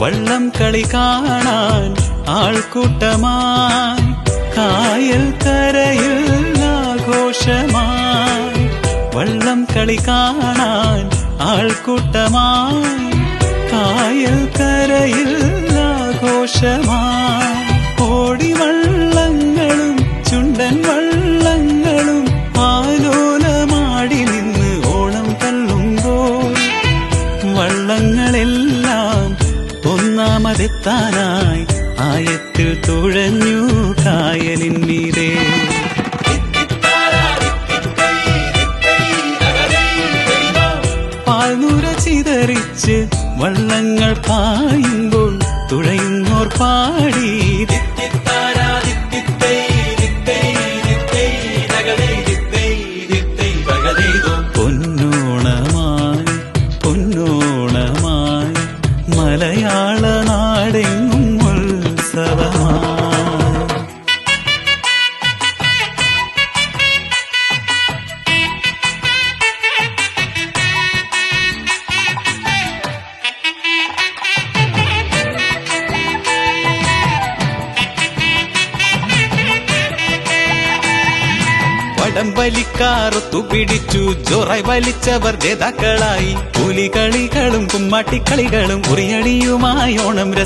വള്ളം കളി കാണാൻ ആൾക്കൂട്ടമായി കായൽ കരയിൽ ആഘോഷമായി. വള്ളം കളി കാണാൻ ആൾക്കൂട്ടമായി കായൽ കരയിൽ ആഘോഷമായി. ഓടി വള്ളങ്ങളും ചുണ്ടൻ വള്ളങ്ങളും ആലോലമാടി നിന്ന് ഓണം തള്ളുമ്പോൾ വള്ളങ്ങളെല്ലാം ഒന്നാമതെത്താനായി ആയത്തിൽ തുഴഞ്ഞു കായലിൻ മീതെ. പാൽനുര ചിതറിച്ച് വള്ളങ്ങൾ പായുമ്പോൾ തുഴയുന്നോർ പാടി പൊന്നോണമായി പൊന്നോണമായി മലയാള നാടെങ്ങും ഉത്സവമായി. വടംവലിക്കാറൊത്തു പിടിച്ചു ജോറായി വലിച്ചവർ ജേതാക്കളായി. പുലികളികളും കുമ്മാട്ടിക്കളികളും ഉറിയടിയുമായി ഓണം